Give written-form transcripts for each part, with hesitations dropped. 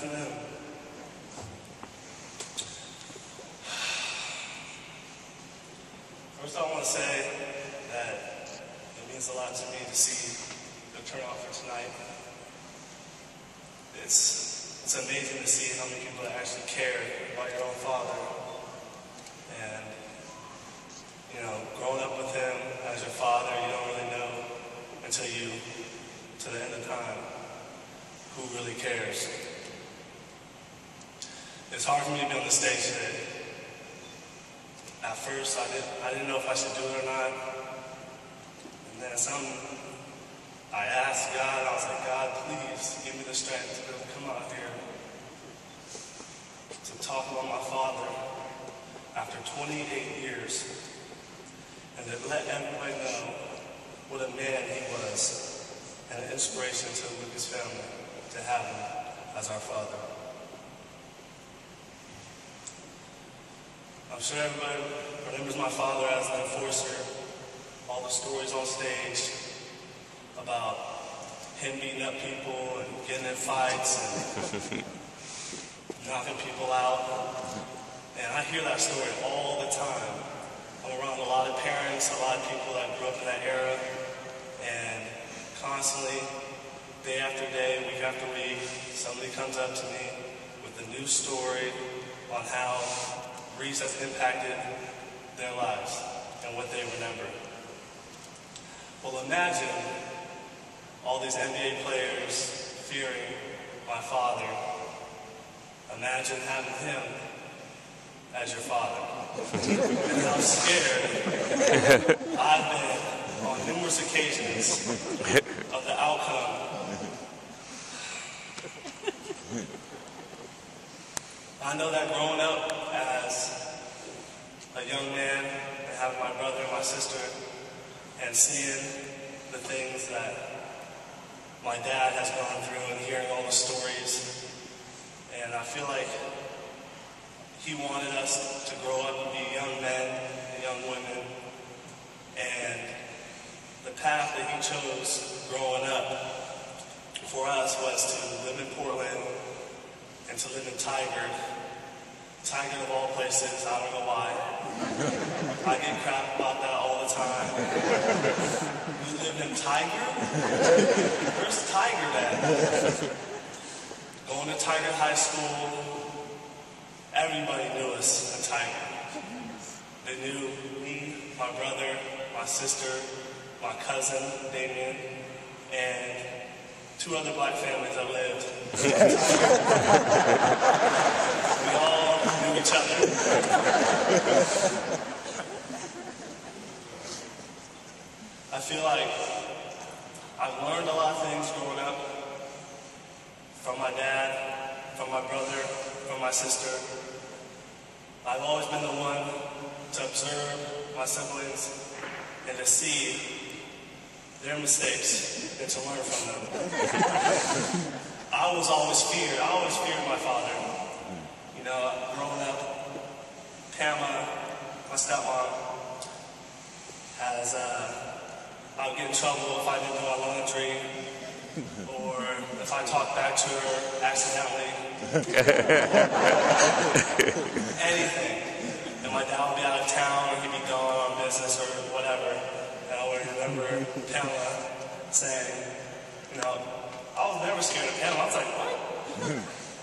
afternoon. First, I want to say that it means a lot to me to see the turnout for tonight. It's amazing to see how many people actually care about your own father. And, you know, growing up with him as your father, you don't really know until you, to the end of time, who really cares. It's hard for me to be on the stage today. At first, I didn't know if I should do it or not. And then I asked God, I was like, God, please give me the strength to be able to come out here to talk about my father after 28 years and to let everybody know what a man he was and an inspiration to the Lucas family to have him as our father. I'm sure everybody remembers my father as an enforcer. All the stories on stage about him beating up people and getting in fights and knocking people out. And I hear that story all the time. I'm around a lot of parents, a lot of people that grew up in that era, and constantly, day after day, week after week, somebody comes up to me with a new story on how Maurice has impacted their lives and what they remember. Well, imagine all these NBA players fearing my father. Imagine having him as your father. And how scared I've been on numerous occasions of the outcome. I know that growing up as a young man and having my brother and my sister and seeing the things that my dad has gone through and hearing all the stories, and I feel like he wanted us to grow up and be young men and young women, and the path that he chose growing up for us was to live in Portland and to live in Tigard of all places. I don't know why. I get crap about that all the time. You lived in Tigard? Where's Tigard at? Going to Tigard High School, everybody knew us in Tigard. They knew me, my brother, my sister, my cousin, Damien, and 2 other black families that lived. We all knew each other. I feel like I've learned a lot of things growing up from my dad, from my brother, from my sister. I've always been the one to observe my siblings and to see their mistakes and to learn from them. I always feared my father. You know, growing up, Pamela, my stepmom, I would get in trouble if I didn't do my laundry or if I talked back to her accidentally. Anything. And my dad would be out of town or he'd be gone on business or whatever. And I would remember Pamela saying, you know, I was never scared of Pamela. I was like, what?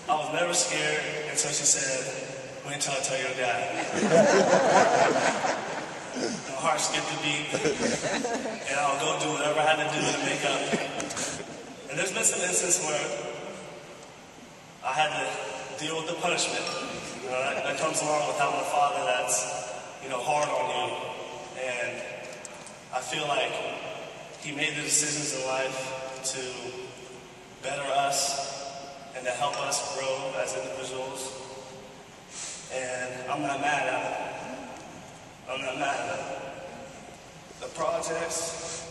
I was never scared until she said, wait until I tell your dad. My heart skipped a beat, and I'll go do whatever I had to do to make up. And there's been some instances where I had to deal with the punishment. You know, that comes along with having a father that's, you know, hard on you. And I feel like he made the decisions in life to better us and to help us grow as individuals. And I'm not mad at it. I'm not mad at it. The projects,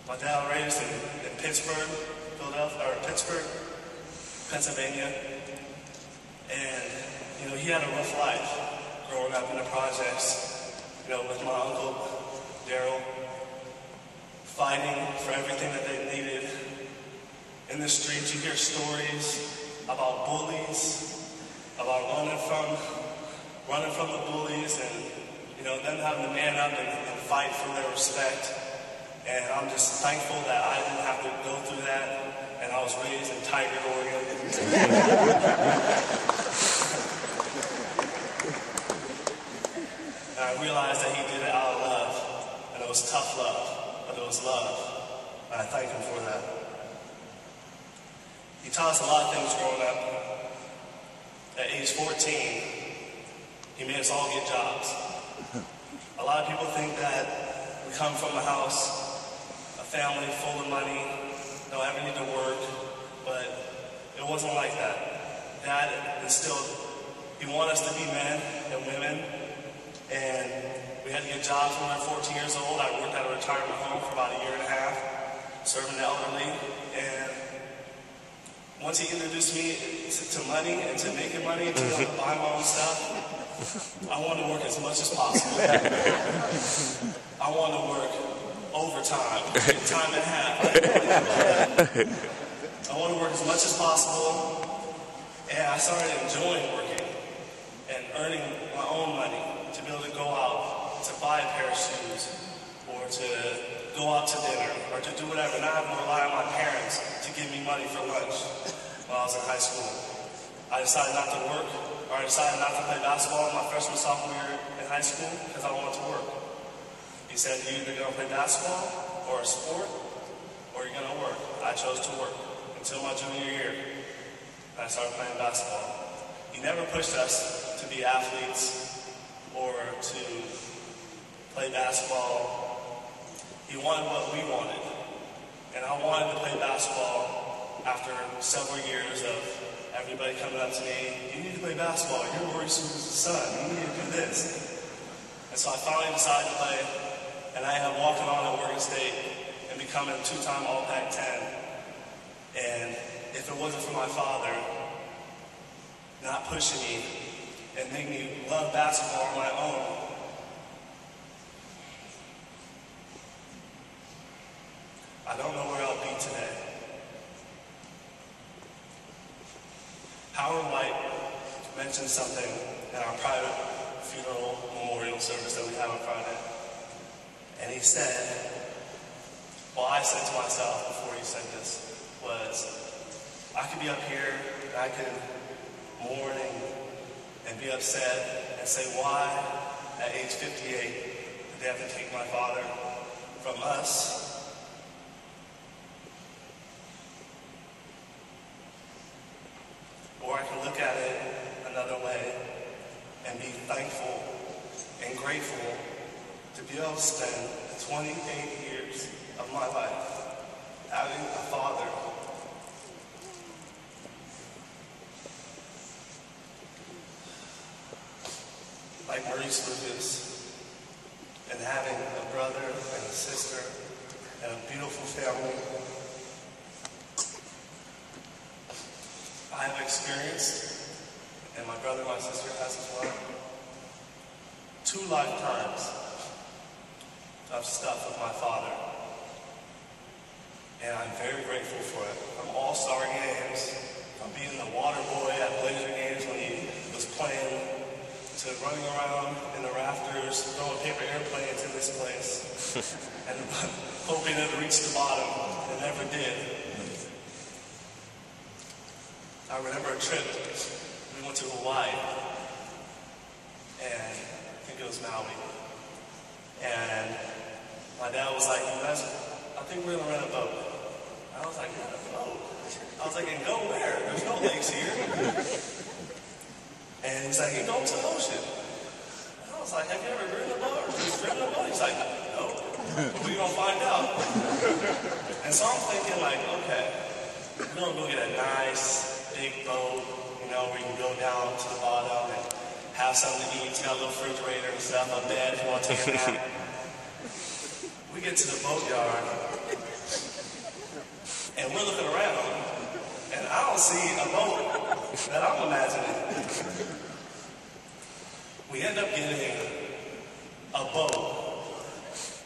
my dad was raised in Pittsburgh, Pennsylvania. And, you know, he had a rough life growing up in the projects, you know, with my uncle, Daryl, fighting for everything that they needed. In the streets, you hear stories about bullies, about running from the bullies, and them having to man up and fight for their respect. And I'm just thankful that I didn't have to go through that, and I was raised in Tigard, Oregon. And I realized that he did it out of love, and it was tough love, but it was love, and I thank him for that. He taught us a lot of things growing up. At age 14, he made us all get jobs. A lot of people think that we come from a house, a family full of money, don't ever need to work, but it wasn't like that. Dad instilled, he wanted us to be men and women, and we had to get jobs when we were 14 years old. I worked at a retirement home for about a year and a half, serving the elderly, and once he introduced me to money and to making money, to buy my own stuff, I wanted to work as much as possible. I wanted to work overtime, time and a half. I wanted to work as much as possible, and I started enjoying working and earning my own money to be able to go out to buy a pair of shoes or to go out to dinner or to do whatever, not having to rely on my parents to give me money for lunch when I was in high school. I decided not to work, or I decided not to play basketball in my freshman, sophomore year in high school because I wanted to work. He said, you're either going to play basketball or a sport, or you're going to work. I chose to work until my junior year. I started playing basketball. He never pushed us to be athletes or to play basketball. He wanted what we wanted. And I wanted to play basketball after several years of everybody coming up to me, you need to play basketball, you're Maurice Lucas' son, you need to do this. And so I finally decided to play, and I ended up walking on at Oregon State and becoming a two-time All-Pac-10. And if it wasn't for my father not pushing me and making me love basketball on my own, I don't know where I'll be today. Howard White mentioned something in our private funeral memorial service that we have on Friday. And he said, well, I said to myself before he said this, was, I could be up here, and I could mourn and be upset and say, why at age 58 did they have to take my father from us? Or I can look at it another way and be thankful and grateful to be able to spend 28 years of my life having a father like Maurice Lucas, and having a brother and a sister and a beautiful family. I have experienced, and my brother and my sister has as well, 2 lifetimes of stuff with my father. And I'm very grateful for it. From all-star games, from being the water boy at Blazer games when he was playing, to running around in the rafters, throwing paper airplanes in this place, and hoping it would reach the bottom. It never did. I remember a trip, we went to Hawaii, and I think it was Maui. And my dad was like, I think we're gonna rent a boat. I was like, rent a boat? I was like, and go where? There's no lakes here. And he's like, you go to the ocean. And I was like, have you ever ridden a boat? Or just driven a boat? He's like, no. We're gonna find out. And so I'm thinking like, okay, we're gonna go get a nice big boat, where you can go down to the bottom and have something to eat. It's got a little refrigerator and stuff, a bed if you want to take a nap. We get to the boatyard, and we're looking around, and I don't see a boat that I'm imagining. We end up getting a boat,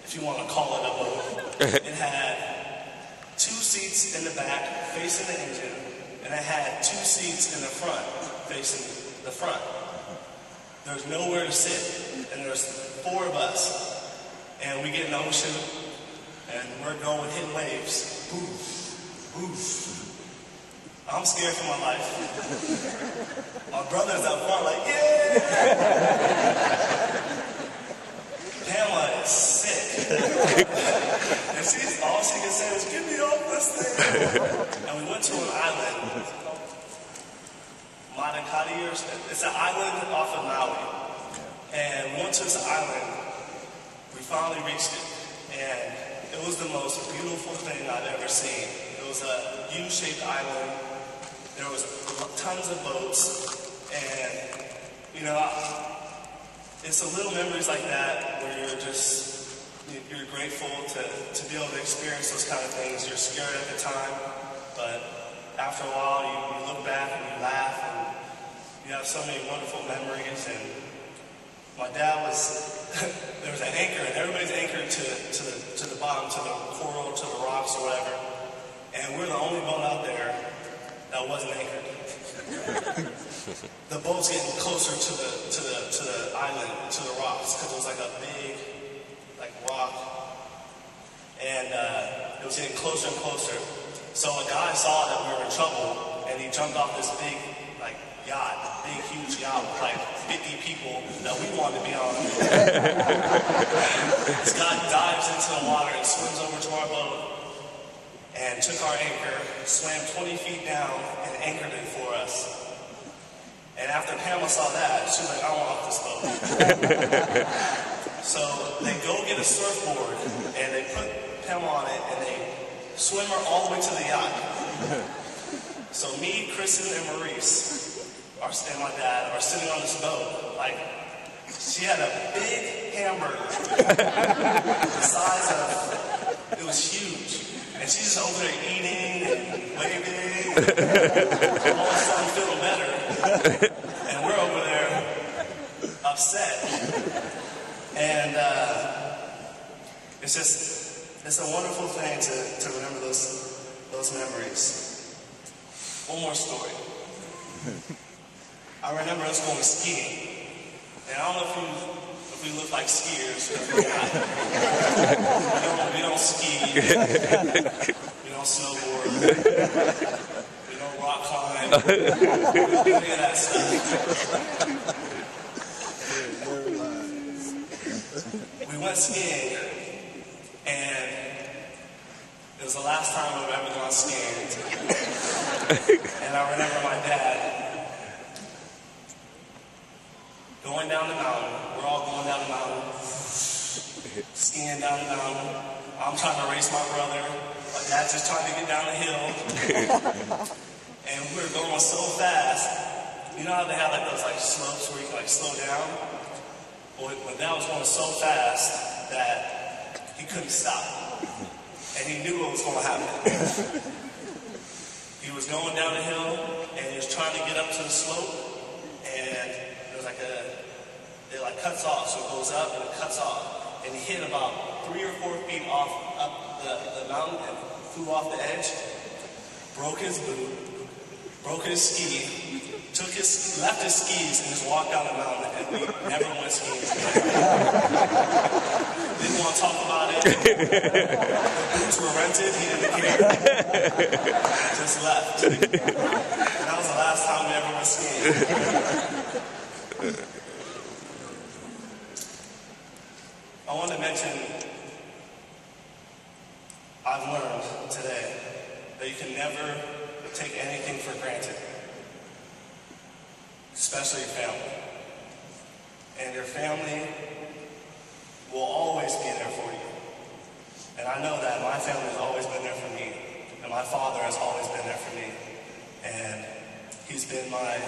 if you want to call it a boat. It had 2 seats in the back facing the engine, and it had 2 seats in the front, facing the front. There's nowhere to sit, and there's 4 of us. And we get in the ocean, and we're going with hitting waves. Boof, boof. I'm scared for my life. My brother's up front like, yeah! Pamela is sick. And all she can say is, get me off this thing. And we went to an island. It's an island off of Maui. And we went to this island. We finally reached it. And it was the most beautiful thing I've ever seen. It was a U-shaped island. There was tons of boats. And, you know, it's the little memories like that where you're grateful to be able to experience those kind of things. You're scared at the time, but after a while you look back and you laugh and you have so many wonderful memories. And my dad there was an anchor, and everybody's anchored to the bottom, to the coral, to the rocks or whatever. And we're the only boat out there that wasn't anchored. The boat's getting closer to the island, to the rocks, because it was like a big rock, and it was getting closer and closer. So a guy saw that we were in trouble, and he jumped off this big yacht, big huge yacht with like 50 people that we wanted to be on. This guy dives into the water and swims over to our boat and took our anchor, swam 20 feet down, and anchored it for us. And after Pamela saw that, she was like, I want off this boat. So they go get a surfboard, and they put Pamela on it, and they swim her all the way to the yacht. So me, Kristen, and Maurice, and my dad, are sitting on this boat. Like, she had a big hamburger, the size of, it was huge. And she's just over there eating and waving, all of a sudden feeling better. And we're over there upset. And it's a wonderful thing to remember those memories. One more story. I remember us going skiing. And I don't know if we look like skiers, because we're not. We don't ski. We don't snowboard. We don't rock climb. We don't do any of that stuff. We went skiing, and it was the last time I've ever gone skiing. And I remember my dad going down the mountain. We're all going down the mountain, skiing down the mountain. I'm trying to race my brother. My dad's just trying to get down the hill. And we were going so fast. You know how they have like those slopes where you can slow down? Well, my dad was going so fast that he couldn't stop. And he knew what was going to happen. He was going down the hill, and he was trying to get up to the slope, and there was it cuts off, so it goes up and it cuts off. And he hit about 3 or 4 feet up the mountain and flew off the edge, broke his boot, broke his ski, left his skis and just walked down the mountain, and we never went skiing together. Didn't want to talk about it. The boots were rented, he didn't care. Just left. And that was the last time we ever went skiing. I want to mention, I've learned today that you can never take anything for granted, especially your family. And your family will always be there for you. And I know that my family has always been there for me, and my father has always been there for me. And he's been my